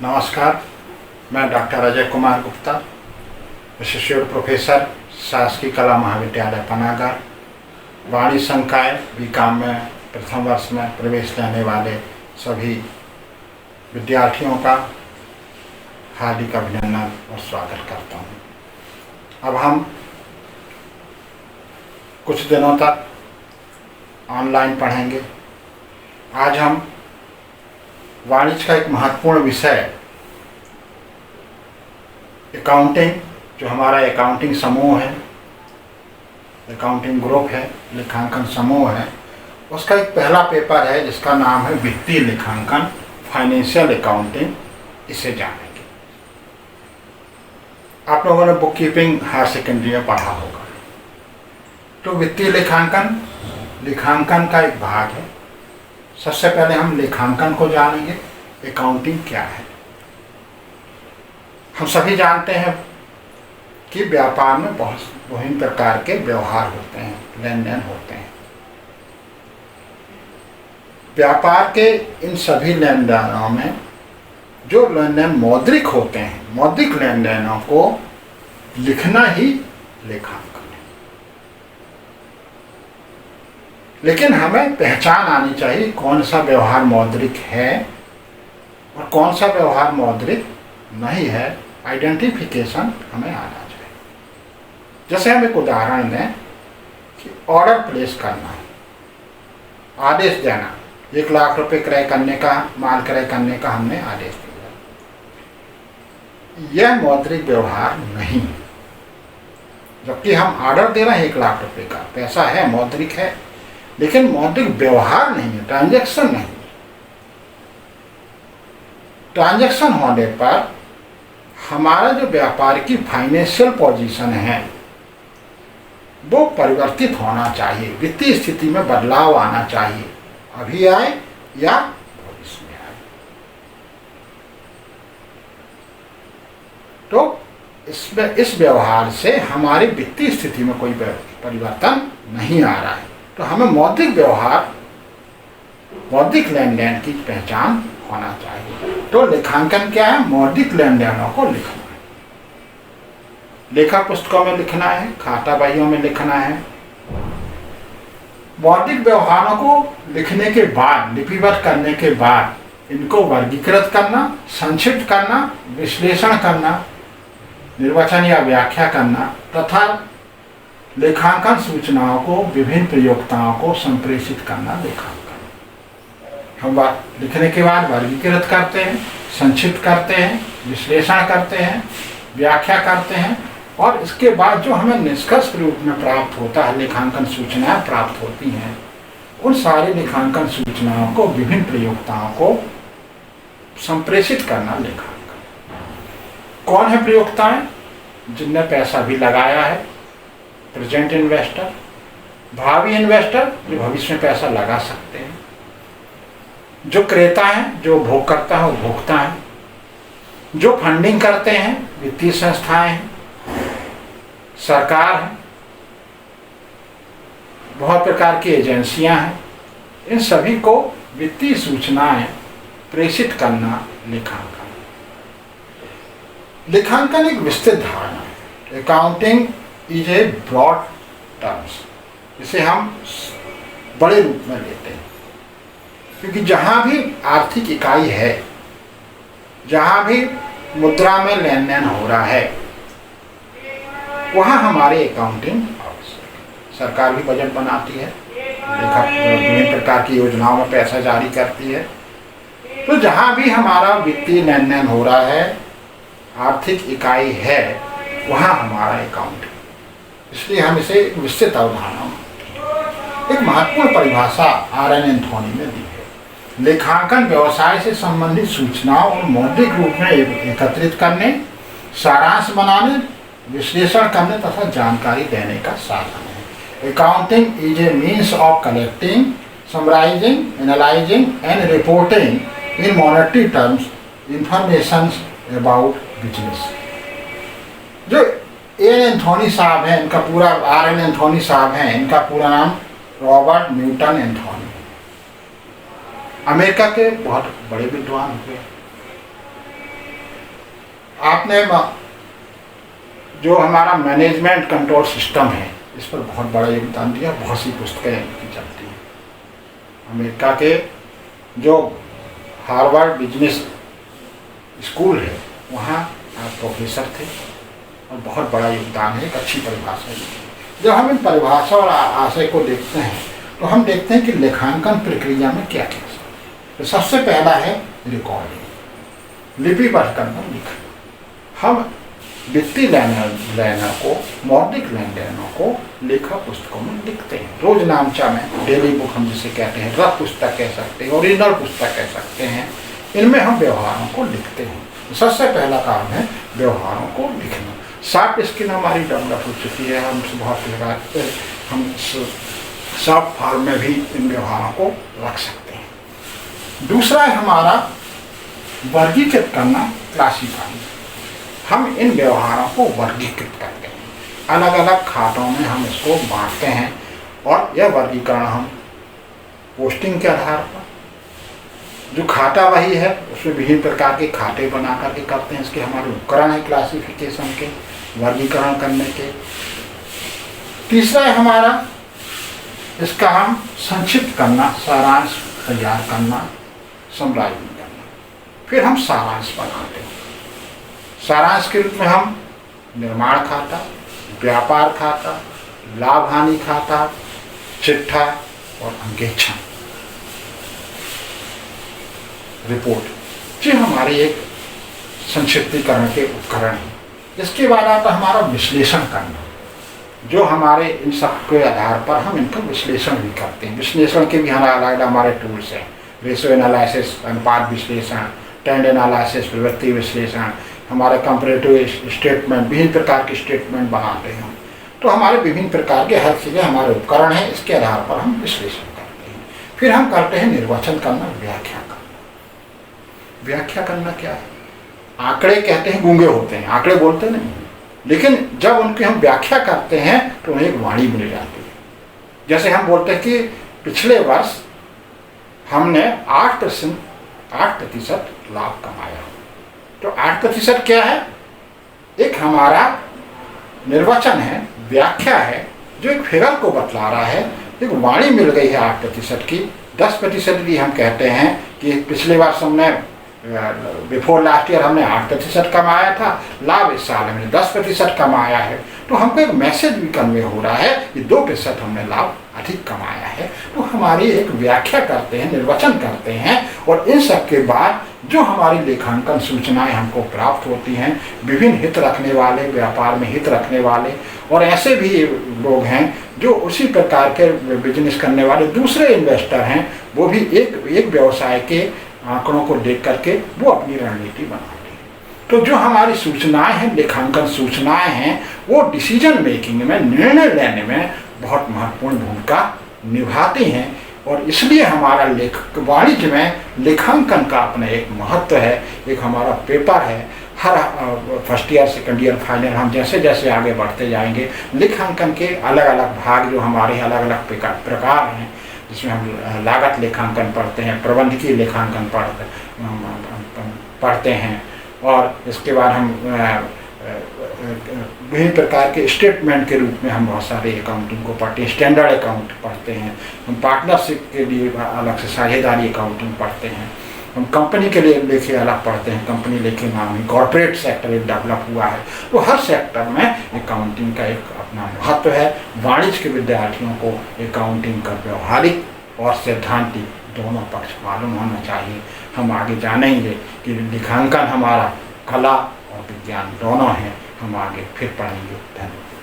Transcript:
नमस्कार, मैं doctor Ajay Kumar Gupta, associate professor, शासकीय कला महाविद्यालय पनागर, वाणिज्य संकाय बीकॉम में प्रथम वर्ष में प्रवेश लेने वाले सभी विद्यार्थियों का हार्दिक अभिनंदन और स्वागत करता हूँ। अब हम कुछ दिनों तक ऑनलाइन पढ़ेंगे। आज हम वाणिज्य का एक महत्वपूर्ण विषय अकाउंटिंग, जो हमारा अकाउंटिंग समूह है, अकाउंटिंग ग्रुप है, लेखांकन समूह है, उसका एक पहला पेपर है जिसका नाम है वित्तीय लेखांकन, फाइनेंशियल अकाउंटिंग। इसे जानेंगे। आप लोगों ने बुक कीपिंग हायर सेकेंडरी में पढ़ा होगा। तो वित्तीय लेखांकन लेखांकन का एक भाग है। सबसे पहले हम लेखांकन को जानेंगे, अकाउंटिंग क्या है। हम सभी जानते हैं कि व्यापार में बहुत विभिन्न प्रकार के व्यवहार होते हैं, लेन देन होते हैं। व्यापार के इन सभी लेन देनों में जो लेन देन मौद्रिक होते हैं, मौद्रिक लेन देनों को लिखना ही लेखांकन। लेकिन हमें पहचान आनी चाहिए कौन सा व्यवहार मौद्रिक है और कौन सा व्यवहार मौद्रिक नहीं है। आइडेंटिफिकेशन हमें आना चाहिए। जैसे हम एक उदाहरण दें कि ऑर्डर प्लेस करना, आदेश देना, 1 लाख रुपए क्रय करने का, माल क्रय करने का हमने आदेश दिया। यह मौद्रिक व्यवहार नहीं, जबकि हम ऑर्डर दे रहे हैं 1 लाख रुपए का, पैसा है, मौद्रिक है, लेकिन मौद्रिक व्यवहार नहीं है, ट्रांजैक्शन नहीं। ट्रांजैक्शन होने पर हमारा जो व्यापार की फाइनेंशियल पोजीशन है वो परिवर्तित होना चाहिए, वित्तीय स्थिति में बदलाव आना चाहिए, अभी आए या भविष्य में आए। तो इस व्यवहार से हमारी वित्तीय स्थिति में कोई परिवर्तन नहीं आ रहा है। तो हमें मौद्रिक व्यवहार, मौद्रिक लेन देन की पहचान होना चाहिए। तो लेखांकन क्या है? मौद्रिक लेन देनों को लिखना है, लेखा पुस्तकों में लिखना है, खाता बहियों में लिखना है। मौद्रिक व्यवहारों को लिखने के बाद, लिपिबद्ध करने के बाद इनको वर्गीकृत करना, संक्षिप्त करना, विश्लेषण करना, निर्वचन या व्याख्या करना तथा लेखांकन सूचनाओं को विभिन्न प्रयोक्ताओं को संप्रेषित करना लेखांकन। हम लिखने के बाद वर्गीकृत करते हैं, संक्षिप्त करते हैं, विश्लेषण करते हैं, व्याख्या करते हैं और इसके बाद जो हमें निष्कर्ष रूप में प्राप्त होता है, लेखांकन सूचनाएं प्राप्त होती हैं, उन सारी लेखांकन सूचनाओं को विभिन्न प्रयोक्ताओं को संप्रेषित करना लेखांकन। कौन है प्रयोक्ताएं? जिनने पैसा भी लगाया है, प्रेजेंट इन्वेस्टर, भावी इन्वेस्टर जो भविष्य में पैसा लगा सकते हैं, जो क्रेता हैं, जो उपभोग करता है, उपभोक्ता हैं, जो फंडिंग करते हैं, वित्तीय संस्थाएं हैं, सरकार है, बहुत प्रकार की एजेंसियां हैं। इन सभी को वित्तीय सूचनाएं प्रेषित करना लेखांकन। लेखांकन एक विस्तृत धारणा है। Accounting is a broad terms, इसे हम बड़े रूप में लेते हैं, क्योंकि जहाँ भी आर्थिक इकाई है, जहाँ भी मुद्रा में लेन देन हो रहा है, वहाँ हमारे अकाउंटिंग आवश्यक है। सरकार भी बजट बनाती है, विभिन्न प्रकार की योजनाओं में पैसा जारी करती है। तो जहाँ भी हमारा वित्तीय लेन देन हो रहा है, आर्थिक इकाई है, वहाँ हमारा अकाउंटिंग। इसलिए हम इसे विस्तृत अवधारणा, एक महत्वपूर्ण परिभाषा आर.एन. एंथोनी ने दी है। लेखांकन व्यवसाय से संबंधित सूचनाओं और मौद्रिक रूप में एकत्रित करने, सारांश बनाने, विश्लेषण करने तथा जानकारी देने का साधन है। Accounting is a means of collecting, summarising, analysing and reporting in monetary terms information about business. जो एन एंथोनी साहब हैं, इनका पूरा आर.एन. एंथोनी साहब हैं, इनका पूरा नाम रॉबर्ट न्यूटन एंथोनी, अमेरिका के बहुत बड़े विद्वान हुए। आपने जो हमारा मैनेजमेंट कंट्रोल सिस्टम है इस पर बहुत बड़ा योगदान दिया। बहुत सी पुस्तकें इनकी चलती हैं। अमेरिका के जो हार्वर्ड बिजनेस स्कूल है वहाँ आप प्रोफेसर थे और बहुत बड़ा योगदान है। एक अच्छी परिभाषा है। जब हम इन परिभाषा और आशय को देखते हैं तो हम देखते हैं कि लेखांकन प्रक्रिया में क्या क्या है। तो सबसे पहला है रिकॉर्डिंग, लिपिबद्ध करना, लिखना। हम वित्तीय लेनदेनों को, मौद्रिक लेनदेनों को लेखा पुस्तकों में लिखते हैं। रोज नामचा में, डेली बुक हम जिसे कहते हैं, रफ पुस्तक कह सकते हैं, ओरिजिनल पुस्तक कह सकते हैं, इनमें हम व्यवहारों को लिखते हैं। सबसे पहला काम है व्यवहारों को लिखना। सॉफ्ट स्किल हमारी डेवलप हो चुकी है। हम बहुत हम सॉफ्ट फॉर्म में भी इन व्यवहारों को रख सकते हैं। दूसरा है हमारा वर्गीकृत करना, क्लासिफाई। हम इन व्यवहारों को वर्गीकृत करते हैं, अलग अलग खातों में हम इसको बांटते हैं और यह वर्गीकरण हम पोस्टिंग के आधार पर, जो खाता वही है उसमें विभिन्न प्रकार के खाते बना करके करते हैं। इसके हमारे उपकरण है क्लासिफिकेशन के, वर्गीकरण करने के। तीसरा है हमारा इसका हम संक्षिप्त करना, सारांश तैयार करना, समराइजिंग करना। फिर हम सारांश बनाते हैं। सारांश के रूप में हम निर्माण खाता, व्यापार खाता, लाभ हानि खाता, चिट्ठा और अंकेक्षण रिपोर्ट, ये हमारे एक संक्षिप्तीकरण के उपकरण हैं। इसके बाद आता हमारा विश्लेषण करना, जो हमारे इन सब के आधार पर हम इनका विश्लेषण भी करते हैं। विश्लेषण के भी अलग हमारे टूल्स हैं। रेशो एनालिसिस, अनुपात विश्लेषण, ट्रेंड एनालिसिस, प्रवृत्ति विश्लेषण, हमारे कंपैरेटिव स्टेटमेंट, विभिन्न प्रकार के स्टेटमेंट बनाते हैं। तो हमारे विभिन्न प्रकार के हर चीज़ें हमारे उपकरण हैं। इसके आधार पर हम विश्लेषण करते हैं। फिर हम करते हैं निर्वचन करना, व्याख्या करना। व्याख्या करना क्या है? आंकड़े कहते हैं गूंगे होते हैं, आंकड़े बोलते नहीं, लेकिन जब उनकी हम व्याख्या करते हैं तो उन्हें एक वाणी मिल जाती है। जैसे हम बोलते हैं कि पिछले वर्ष हमने 8% लाभ कमाया। तो 8% क्या है? एक हमारा निर्वचन है, व्याख्या है, जो एक फिगर को बतला रहा है। एक वाणी मिल गई है 8% की। 10% भी हम कहते हैं कि पिछले वर्ष हमने बिफोर लास्ट ईयर हमने 8% कमाया था, लाभ इस साल हमने 10% कमाया है। तो हमको एक मैसेज भी कन्वे हो रहा है कि 2% हमने लाभ अधिक कमाया है। तो हमारी एक व्याख्या करते हैं, निर्वचन करते हैं। और इन सब के बाद जो हमारी लेखांकन सूचनाएं हमको प्राप्त होती हैं, विभिन्न हित रखने वाले, व्यापार में हित रखने वाले और ऐसे भी लोग हैं जो उसी प्रकार के बिजनेस करने वाले दूसरे इन्वेस्टर हैं, वो भी एक व्यवसाय के आंकड़ों को देख करके वो अपनी रणनीति बनाते हैं। तो जो हमारी सूचनाएं हैं, लेखांकन सूचनाएं हैं, वो डिसीजन मेकिंग में, निर्णय लेने में बहुत महत्वपूर्ण भूमिका निभाती हैं। और इसलिए हमारा वाणिज्य में लेखांकन का अपना एक महत्व है। एक हमारा पेपर है, हर first year, second year, final, हम जैसे जैसे आगे बढ़ते जाएंगे लेखांकन के अलग अलग भाग, जो हमारे अलग अलग प्रकार हैं, जिसमें हम लागत लेखांकन पढ़ते हैं, प्रबंधकीय लेखांकन पढ़ते हैं, और इसके बाद हम विभिन्न प्रकार के स्टेटमेंट के रूप में हम बहुत सारे अकाउंटिंग को पढ़ते हैं। स्टैंडर्ड अकाउंट पढ़ते हैं, हम पार्टनरशिप के लिए अलग से साझेदारी अकाउंटिंग पढ़ते हैं, हम कंपनी के लिए लेखे अलग पढ़ते हैं, कंपनी लेखे नाम है, कॉर्पोरेट सेक्टर एक डेवलप हुआ है। तो हर सेक्टर में अकाउंटिंग का एक अपना महत्व है। वाणिज्य के विद्यार्थियों को अकाउंटिंग का व्यवहारिक और सैद्धांतिक दोनों पक्ष मालूम होना चाहिए। हम आगे जानेंगे कि लेखांकन हमारा कला और विज्ञान दोनों हैं। हम आगे फिर पढ़ेंगे। धन्यवाद।